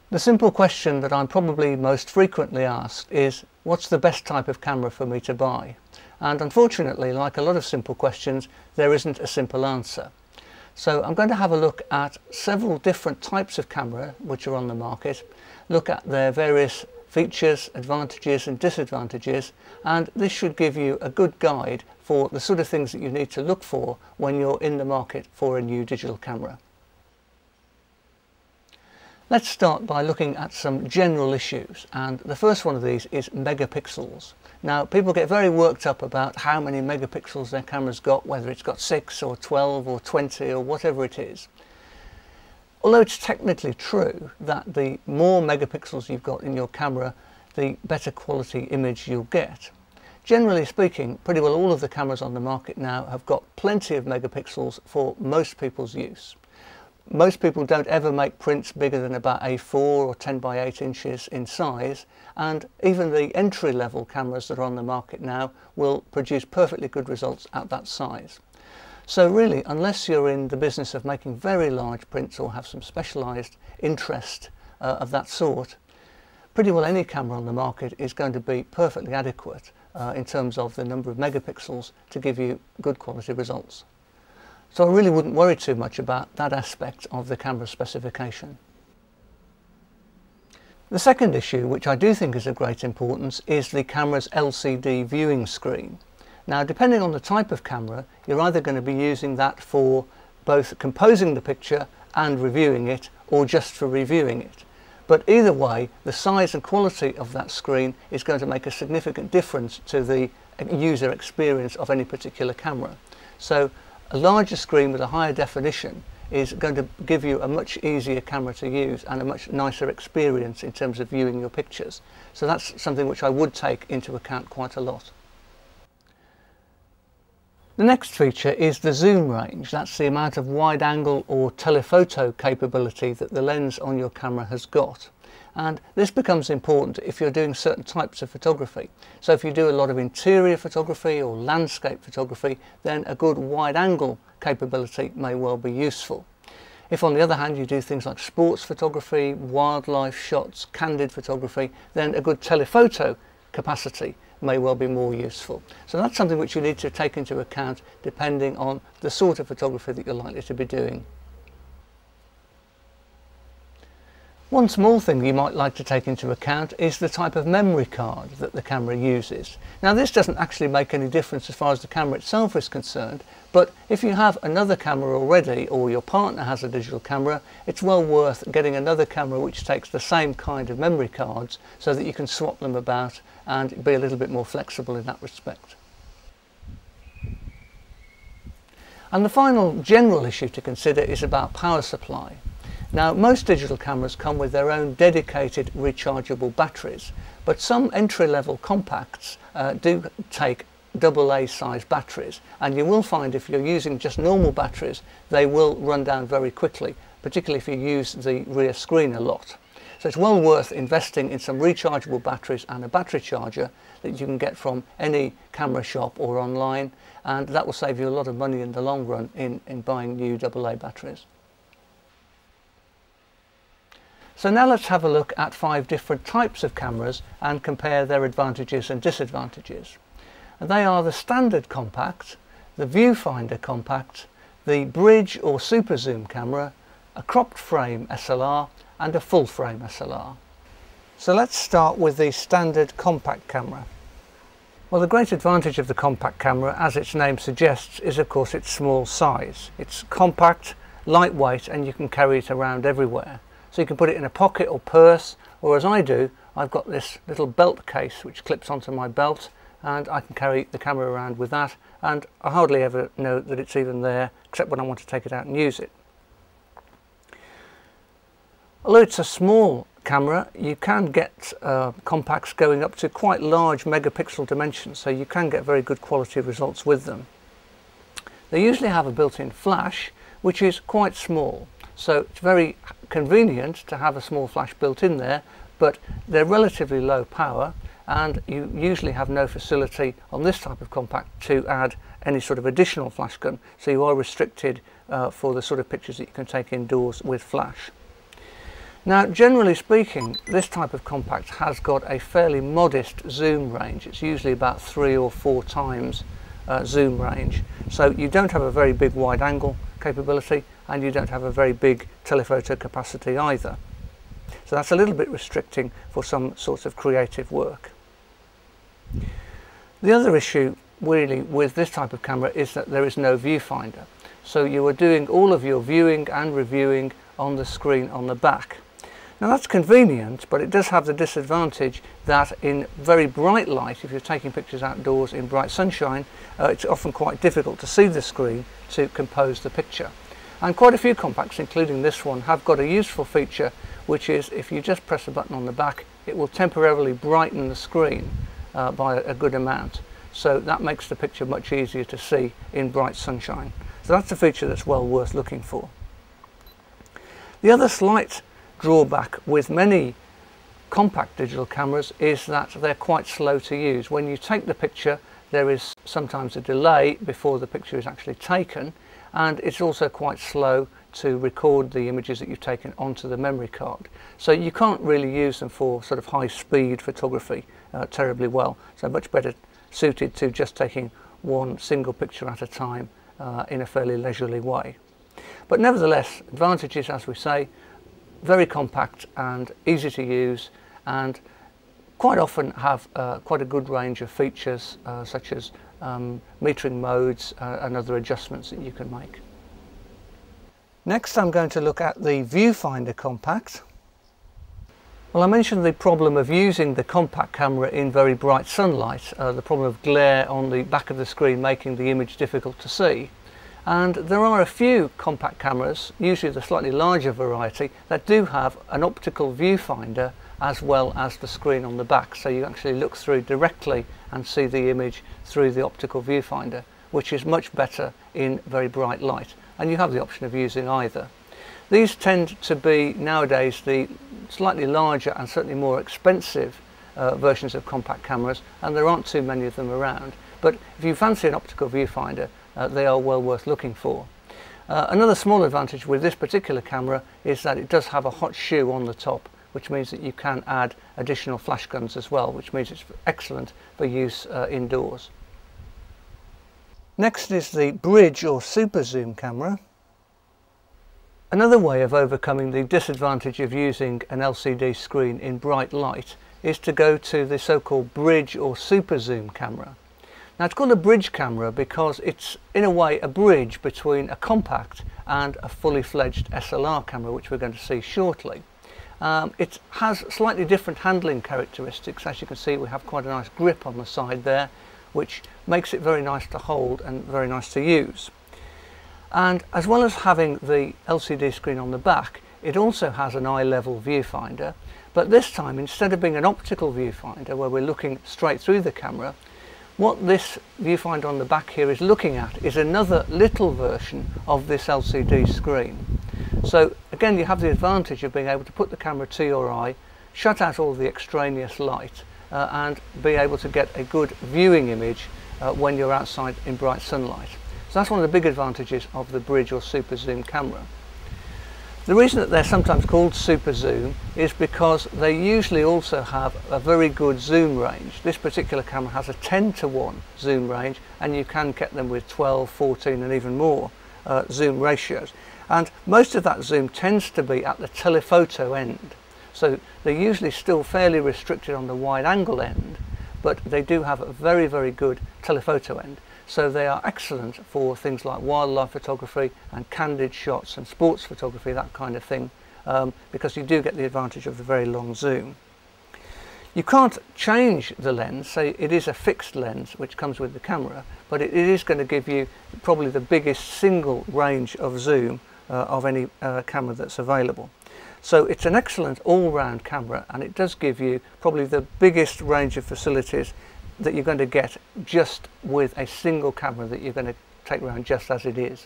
The simple question that I'm probably most frequently asked is, what's the best type of camera for me to buy? And unfortunately, like a lot of simple questions, there isn't a simple answer. So I'm going to have a look at several different types of camera which are on the market, look at their various features, advantages and disadvantages, and this should give you a good guide for the sort of things that you need to look for when you're in the market for a new digital camera. Let's start by looking at some general issues, and the first one of these is megapixels. Now, people get very worked up about how many megapixels their camera's got, whether it's got 6 or 12 or 20 or whatever it is. Although it's technically true that the more megapixels you've got in your camera, the better quality image you'll get. Generally speaking, pretty well all of the cameras on the market now have got plenty of megapixels for most people's use. Most people don't ever make prints bigger than about A4 or 10 by 8 inches in size, and even the entry-level cameras that are on the market now will produce perfectly good results at that size. So really, unless you're in the business of making very large prints or have some specialised interest of that sort, pretty well any camera on the market is going to be perfectly adequate in terms of the number of megapixels to give you good quality results. So I really wouldn't worry too much about that aspect of the camera specification. The second issue, which I do think is of great importance, is the camera's LCD viewing screen. Now, depending on the type of camera, you're either going to be using that for both composing the picture and reviewing it, or just for reviewing it. But either way, the size and quality of that screen is going to make a significant difference to the user experience of any particular camera. So a larger screen with a higher definition is going to give you a much easier camera to use and a much nicer experience in terms of viewing your pictures. So that's something which I would take into account quite a lot. The next feature is the zoom range. That's the amount of wide angle or telephoto capability that the lens on your camera has got. And this becomes important if you're doing certain types of photography. So if you do a lot of interior photography or landscape photography, then a good wide angle capability may well be useful. If on the other hand you do things like sports photography, wildlife shots, candid photography, then a good telephoto capacity may well be more useful. So that's something which you need to take into account depending on the sort of photography that you're likely to be doing. One small thing you might like to take into account is the type of memory card that the camera uses. Now, this doesn't actually make any difference as far as the camera itself is concerned, but if you have another camera already, or your partner has a digital camera, it's well worth getting another camera which takes the same kind of memory cards so that you can swap them about and be a little bit more flexible in that respect. And the final general issue to consider is about power supply. Now, most digital cameras come with their own dedicated rechargeable batteries, but some entry-level compacts do take AA size batteries, and you will find if you're using just normal batteries, they will run down very quickly, particularly if you use the rear screen a lot. So it's well worth investing in some rechargeable batteries and a battery charger that you can get from any camera shop or online, and that will save you a lot of money in the long run in buying new AA batteries. So now let's have a look at 5 different types of cameras and compare their advantages and disadvantages. And they are the standard compact, the viewfinder compact, the bridge or super zoom camera, a cropped frame SLR and a full frame SLR. So let's start with the standard compact camera. Well, the great advantage of the compact camera, as its name suggests, is of course its small size. It's compact, lightweight, and you can carry it around everywhere. So you can put it in a pocket or purse, or as I do, I've got this little belt case which clips onto my belt, and I can carry the camera around with that, and I hardly ever know that it's even there except when I want to take it out and use it. Although it's a small camera, you can get compacts going up to quite large megapixel dimensions, so you can get very good quality results with them. They usually have a built-in flash, which is quite small. So it's very convenient to have a small flash built in there, but they're relatively low power, and you usually have no facility on this type of compact to add any sort of additional flash gun, so you are restricted for the sort of pictures that you can take indoors with flash. Now, generally speaking, this type of compact has got a fairly modest zoom range. It's usually about 3 or 4 times zoom range. So you don't have a very big wide angle capability, and you don't have a very big telephoto capacity either. So that's a little bit restricting for some sorts of creative work. The other issue really with this type of camera is that there is no viewfinder. So you are doing all of your viewing and reviewing on the screen on the back. Now that's convenient, but it does have the disadvantage that in very bright light, if you're taking pictures outdoors in bright sunshine, it's often quite difficult to see the screen to compose the picture. And quite a few compacts, including this one, have got a useful feature, which is if you just press a button on the back, it will temporarily brighten the screen by a good amount. So that makes the picture much easier to see in bright sunshine. So that's a feature that's well worth looking for. The other slight drawback with many compact digital cameras is that they're quite slow to use. When you take the picture, there is sometimes a delay before the picture is actually taken, and it's also quite slow to record the images that you've taken onto the memory card. So you can't really use them for sort of high-speed photography terribly well. So much better suited to just taking one single picture at a time in a fairly leisurely way. But nevertheless, advantages, as we say, very compact and easy to use, and quite often have quite a good range of features such as metering modes and other adjustments that you can make. Next, I'm going to look at the Viewfinder Compact. Well, I mentioned the problem of using the compact camera in very bright sunlight, the problem of glare on the back of the screen making the image difficult to see. And there are a few compact cameras, usually the slightly larger variety, that do have an optical viewfinder as well as the screen on the back. So you actually look through directly and see the image through the optical viewfinder, which is much better in very bright light. And you have the option of using either. These tend to be nowadays the slightly larger and certainly more expensive versions of compact cameras, and there aren't too many of them around. But if you fancy an optical viewfinder, they are well worth looking for. Another small advantage with this particular camera is that it does have a hot shoe on the top, which means that you can add additional flash guns as well, which means it's excellent for use indoors. Next is the Bridge or Super Zoom camera. Another way of overcoming the disadvantage of using an LCD screen in bright light is to go to the so-called Bridge or Super Zoom camera. Now, it's called a bridge camera because it's in a way a bridge between a compact and a fully fledged SLR camera, which we're going to see shortly. It has slightly different handling characteristics. As you can see, we have quite a nice grip on the side there, which makes it very nice to hold and very nice to use. And as well as having the LCD screen on the back, it also has an eye-level viewfinder, but this time, instead of being an optical viewfinder where we're looking straight through the camera, what this viewfinder on the back here is looking at is another little version of this LCD screen. So again, you have the advantage of being able to put the camera to your eye, shut out all the extraneous light, and be able to get a good viewing image when you're outside in bright sunlight. So that's one of the big advantages of the Bridge or Super Zoom camera. The reason that they're sometimes called Super Zoom is because they usually also have a very good zoom range. This particular camera has a 10:1 zoom range, and you can get them with 12, 14 and even more zoom ratios. And most of that zoom tends to be at the telephoto end. So they're usually still fairly restricted on the wide angle end, but they do have a very, very good telephoto end. So they are excellent for things like wildlife photography and candid shots and sports photography, that kind of thing, because you do get the advantage of the very long zoom. You can't change the lens, so it is a fixed lens which comes with the camera, but it is going to give you probably the biggest single range of zoom of any camera that's available. So it's an excellent all-round camera, and it does give you probably the biggest range of facilities that you're going to get just with a single camera that you're going to take around just as it is.